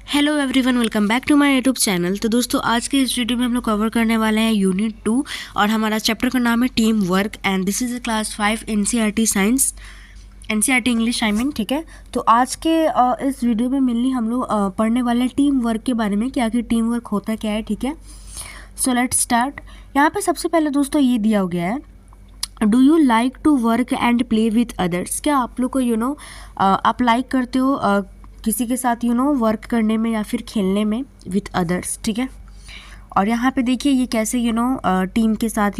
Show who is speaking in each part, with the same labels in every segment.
Speaker 1: Hello everyone, welcome back to my YouTube channel. तो दोस्तों, आज के इस वीडियो में हम लोग कवर करने वाले हैं यूनिट 2 और हमारा चैप्टर का नाम है team work and this is a class 5 NCERT science, NCERT English I mean. ठीक है, तो आज के इस वीडियो में मेनली हम लोग पढ़ने वाले हैं टीम वर्क के बारे में कि आखिर टीम वर्क होता क्या है। ठीक है, सो लेट्स स्टार्ट। यहाँ पे सबसे पहले दोस्तों ये दिया गया है, do you like to work and play with others. क्या आप लोग को आप लाइक करते हो किसी के साथ वर्क करने में या फिर खेलने में विथ अदर्स। ठीक है, और यहाँ पे देखिए ये कैसे टीम के साथ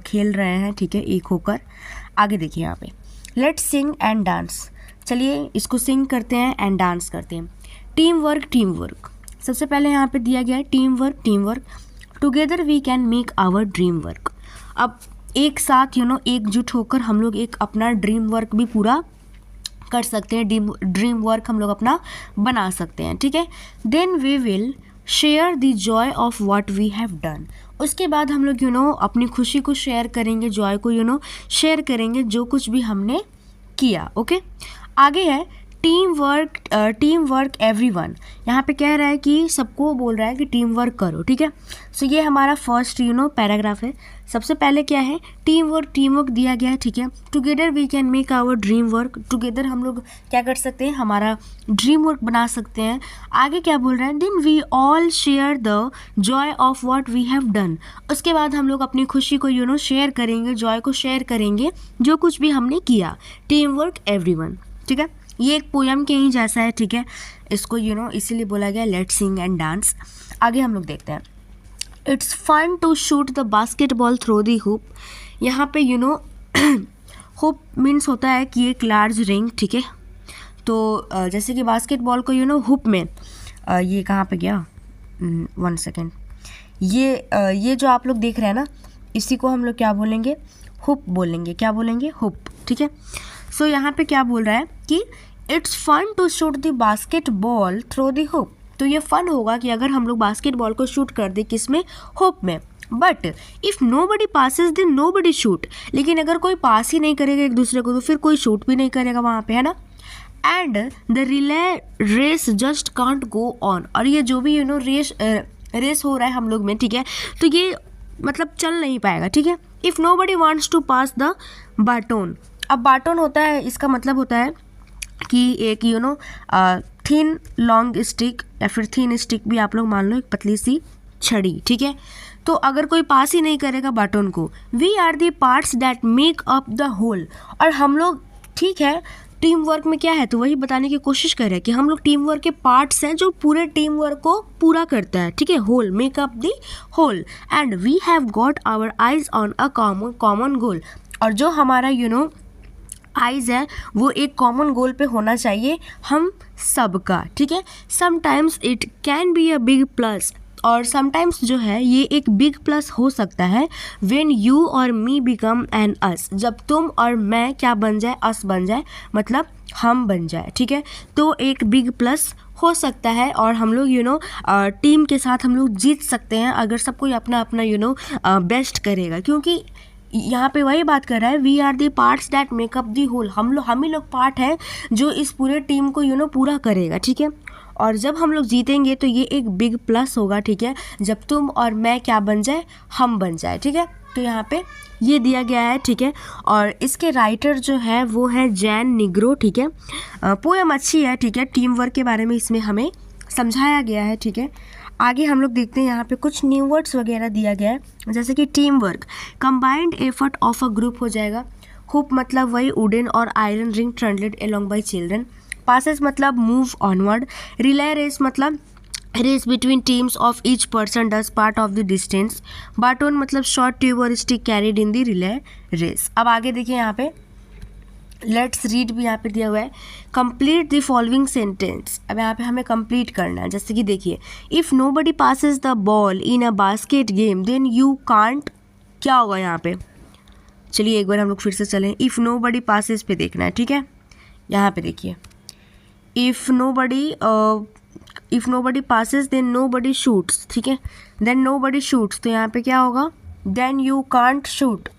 Speaker 1: खेल रहे हैं। ठीक है, एक होकर। आगे देखिए यहाँ पे, लेट्स सिंग एंड डांस। चलिए इसको सिंग करते हैं एंड डांस करते हैं। Team work. सबसे पहले यहाँ पे दिया गया है team work. Together we can make our dream work. अब एक साथ एकजुट होकर हम लोग एक अपना ड्रीम वर्क भी पूरा कर सकते हैं। ड्रीम वर्क हम लोग अपना बना सकते हैं। ठीक है, then we will share the joy of what we have done. उसके बाद हम लोग अपनी खुशी को शेयर करेंगे, जॉय को शेयर करेंगे जो कुछ भी हमने किया। ओके, आगे है टीम वर्क एवरीवन। यहाँ पे कह रहा है कि सबको बोल रहा है कि टीम वर्क करो। ठीक है, सो ये हमारा फर्स्ट पैराग्राफ है। सबसे पहले क्या है, टीम वर्क दिया गया है। ठीक है, together we can make our dream work. Together हम लोग क्या कर सकते हैं, हमारा ड्रीम वर्क बना सकते हैं। आगे क्या बोल रहा है, then we all share the joy of what we have done. उसके बाद हम लोग अपनी खुशी को शेयर करेंगे, जॉय को शेयर करेंगे जो कुछ भी हमने किया। Team work everyone. ठीक है, ये एक पोयम के ही जैसा है। ठीक है, इसको इसीलिए बोला गया लेट्स सिंग एंड डांस। आगे हम लोग देखते हैं, it's fun to shoot the basketball through the hoop. यहाँ पे हुप मीन्स होता है कि एक लार्ज रिंग। ठीक है, तो जैसे कि बास्केटबॉल को हुप में ये कहाँ पे गया, 1 सेकेंड, ये जो आप लोग देख रहे हैं ना, इसी को हम लोग क्या बोलेंगे, हुप बोलेंगे। क्या बोलेंगे, हुप। ठीक है, सो यहाँ पे क्या बोल रहा है कि it's fun to shoot the basketball through the hoop. तो ये फन होगा कि अगर हम लोग बास्केटबॉल को शूट कर दे, किस में, हुप में। But if nobody passes then nobody shoot. लेकिन अगर कोई पास ही नहीं करेगा एक दूसरे को तो फिर कोई शूट भी नहीं करेगा वहाँ पे, है ना। And the relay race just can't go on. और ये जो भी रेस हो रहा है हम लोग में, ठीक है, तो ये मतलब चल नहीं पाएगा। ठीक है, if nobody wants to pass the baton. अब बाटोन होता है, इसका मतलब होता है कि एक थिन लॉन्ग स्टिक या फिर थिन स्टिक भी आप लोग मान लो, एक पतली सी छड़ी। ठीक है, तो अगर कोई पास ही नहीं करेगा बाटोन को, we are the parts that make up the whole. और हम लोग, ठीक है, टीम वर्क में क्या है तो वही बताने की कोशिश कर रहे हैं कि हम लोग टीम वर्क के पार्ट्स हैं जो पूरे टीम वर्क को पूरा करता है। ठीक है, whole, make up the whole. And we have got our eyes on a common goal. और जो हमारा आइज़ है वो एक कॉमन गोल पे होना चाहिए हम सबका। ठीक है, sometimes it can be a big plus. और समटाइम्स जो है ये एक बिग प्लस हो सकता है व्हेन यू और मी बिकम एन अस। जब तुम और मैं क्या बन जाए, अस बन जाए, मतलब हम बन जाए। ठीक है, तो एक बिग प्लस हो सकता है और हम लोग टीम के साथ हम लोग जीत सकते हैं अगर सब कोई अपना अपना बेस्ट करेगा। क्योंकि यहाँ पे वही बात कर रहा है, we are the parts that make up the whole. हम ही लोग पार्ट हैं जो इस पूरे टीम को पूरा करेगा। ठीक है, और जब हम लोग जीतेंगे तो ये एक बिग प्लस होगा। ठीक है, जब तुम और मैं क्या बन जाए, हम बन जाए। ठीक है, तो यहाँ पे ये दिया गया है। ठीक है, और इसके राइटर जो है वो है जैन निग्रो। ठीक है, पोएम अच्छी है। ठीक है, टीम वर्क के बारे में इसमें हमें समझाया गया है। ठीक है, आगे हम लोग देखते हैं, यहाँ पे कुछ न्यू वर्ड्स वगैरह दिया गया है, जैसे कि team work combined effort of a group हो जाएगा। हुप मतलब वही वुडन और iron ring trundled along by children. Passes मतलब मूव ऑनवर्ड। रिले रेस मतलब race between teams of each person does part of the distance. Baton मतलब short tube और stick carried in the relay race. अब आगे देखिए, यहाँ पे let's read भी यहाँ पे दिया हुआ है, कंप्लीट द फॉलोइंग सेंटेंस। अब यहाँ पे हमें कंप्लीट करना है। जैसे कि देखिए, if nobody passes the ball in a basket game then you can't. क्या होगा यहाँ पे, चलिए एक बार हम लोग फिर से चलें। इफ़ नोबडी पासेस पे देखना है। ठीक है, यहाँ पे देखिए, if nobody passes then nobody shoots. ठीक है, देन नोबडी शूट्स, तो यहाँ पे क्या होगा, देन यू कांट शूट।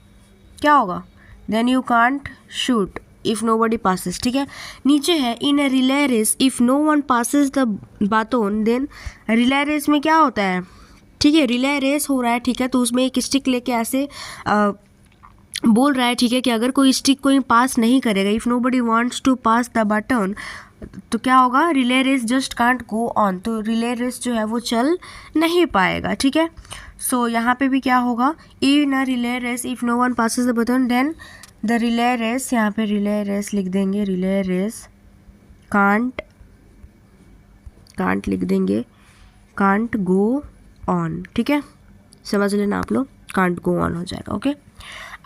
Speaker 1: क्या होगा, then you can't shoot. If nobody passes, ठीक है। नीचे है in a relay race if no one passes the baton then, relay race में क्या होता है, ठीक है, रिले रेस हो रहा है, ठीक है, तो उसमें एक स्टिक लेके ऐसे बोल रहा है, ठीक है, कि अगर कोई स्टिक कोई पास नहीं करेगा, if nobody wants to pass the baton, तो क्या होगा, relay race just can't go on, तो रिले रेस जो है वो चल नहीं पाएगा, ठीक है। सो यहाँ पे भी क्या होगा, in a relay race if no one passes the baton then the relay race, यहाँ पे रिले रेस लिख देंगे, रिले रेस कांट लिख देंगे, कांट गो ऑन, ठीक है, समझ लेना आप लोग, कांट गो ऑन हो जाएगा, ओके।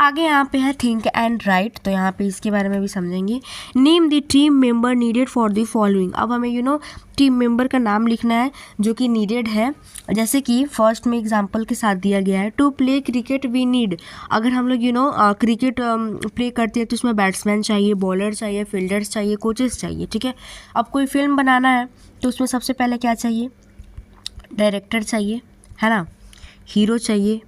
Speaker 1: आगे यहाँ पे है थिंक एंड राइट, तो यहाँ पे इसके बारे में भी समझेंगे। Name the team member needed for the following, अब हमें टीम मेंबर का नाम लिखना है जो कि नीडेड है, जैसे कि फर्स्ट में एग्जांपल के साथ दिया गया है, to play cricket we need, अगर हम लोग क्रिकेट प्ले करते हैं तो उसमें बैट्समैन चाहिए, बॉलर चाहिए, फील्डर्स चाहिए, कोचेस चाहिए, ठीक है। अब कोई फिल्म बनाना है तो उसमें सबसे पहले क्या चाहिए, डायरेक्टर चाहिए, है ना, हीरो चाहिए,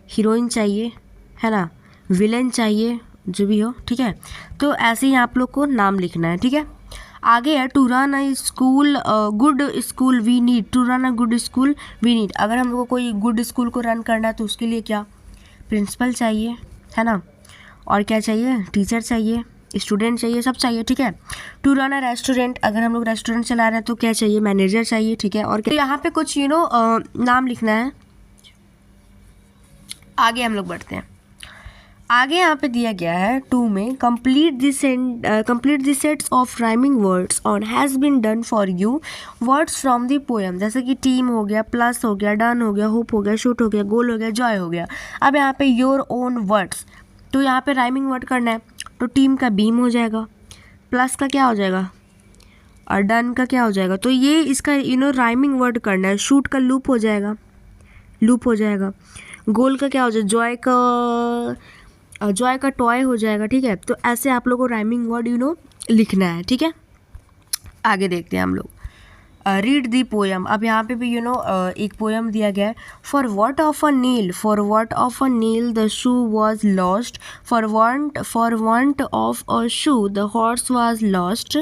Speaker 1: हीरोइन चाहिए, है ना, विलन चाहिए, जो भी हो, ठीक है। तो ऐसे ही आप लोग को नाम लिखना है, ठीक है। आगे है to run a school good school we need, to run a good school we need, अगर हम लोग को कोई गुड स्कूल को रन करना है तो उसके लिए क्या, प्रिंसिपल चाहिए, है ना, और क्या चाहिए, टीचर चाहिए, स्टूडेंट चाहिए, सब चाहिए, ठीक है। टू रन अ रेस्टोरेंट, अगर हम लोग रेस्टोरेंट चला रहे हैं तो क्या चाहिए, मैनेजर चाहिए, ठीक है। और यहाँ पे कुछ नाम लिखना है। आगे हम लोग बढ़ते हैं, आगे यहाँ पे दिया गया है 2 में, complete the sets of rhyming words on has been done for you words from the poem, जैसे कि टीम हो गया, प्लस हो गया, डन हो गया, होप हो गया, शूट हो गया, गोल हो गया, जॉय हो गया। अब यहाँ पे योर ओन वर्ड्स, तो यहाँ पे राइमिंग वर्ड करना है, तो टीम का बीम हो जाएगा, प्लस का क्या हो जाएगा, और डन का क्या हो जाएगा, तो ये इसका राइमिंग वर्ड करना है। शूट का लूप हो जाएगा, गोल का क्या हो जाएगा, जॉय का टॉय हो जाएगा, ठीक है। तो ऐसे आप लोगों को राइमिंग वर्ड लिखना है, ठीक है। आगे देखते हैं हम लोग, रीड दी पोएम, अब यहाँ पे भी एक पोएम दिया गया है। For want of a nail the shoe was lost, for want of a shoe the horse was lost,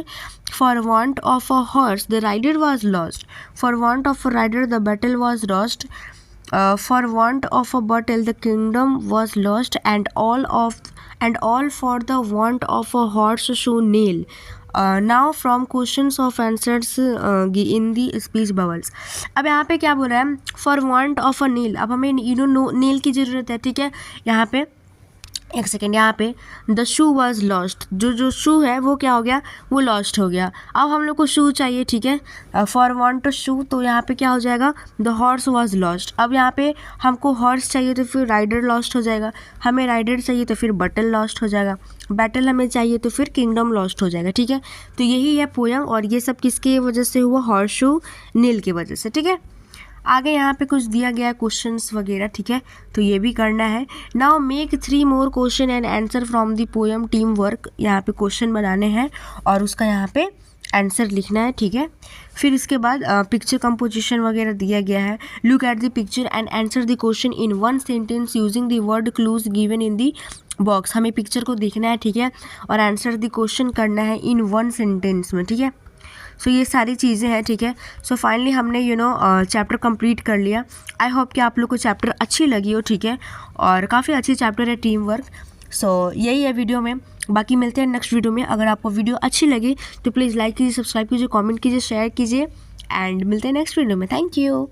Speaker 1: for want of a horse the rider was lost, for want of a rider the battle was lost, for want of a battle the kingdom was lost, and all for the want of a horse shoe nail. Now from questions of answers in the speech bubbles, अब यहाँ पे क्या बोल रहा है, for want of a nail, अब हमें nail की ज़रूरत है, ठीक है। यहाँ पे एक सेकेंड, यहाँ पे द शू वॉज लॉस्ट, जो शू है वो क्या हो गया, वो लॉस्ट हो गया। अब हम लोग को शू चाहिए, ठीक है, फॉर वांट शू, तो यहाँ पे क्या हो जाएगा, द हॉर्स वॉज लॉस्ट। अब यहाँ पे हमको हॉर्स चाहिए तो फिर राइडर लॉस्ट हो जाएगा, हमें राइडर चाहिए तो फिर बैटल लॉस्ट हो जाएगा, बैटल हमें चाहिए तो फिर किंगडम लॉस्ट हो जाएगा, ठीक है। तो यही है पोएम, और ये सब किसके वजह से हुआ, हॉर्स शू नील की वजह से, ठीक है। आगे यहाँ पे कुछ दिया गया है क्वेश्चंस वगैरह, ठीक है, तो ये भी करना है। Now make 3 more question and answer from the poem team work, यहाँ पे क्वेश्चन बनाने हैं और उसका यहाँ पे आंसर लिखना है, ठीक है। फिर इसके बाद पिक्चर कंपोजिशन वगैरह दिया गया है। Look at the picture and answer the question in 1 sentence using the word clues given in the box, हमें पिक्चर को देखना है, ठीक है, और आंसर द क्वेश्चन करना है इन 1 सेंटेंस में, ठीक है। सो ये सारी चीज़ें हैं, ठीक है। सो फाइनली हमने चैप्टर कंप्लीट कर लिया। आई होप कि आप लोग को चैप्टर अच्छी लगी हो, ठीक है, और काफ़ी अच्छी चैप्टर है टीम वर्क। सो यही है वीडियो में, बाकी मिलते हैं नेक्स्ट वीडियो में। अगर आपको वीडियो अच्छी लगे तो प्लीज़ लाइक कीजिए, सब्सक्राइब कीजिए, कमेंट कीजिए, शेयर कीजिए, एंड मिलते हैं नेक्स्ट वीडियो में। Thank you.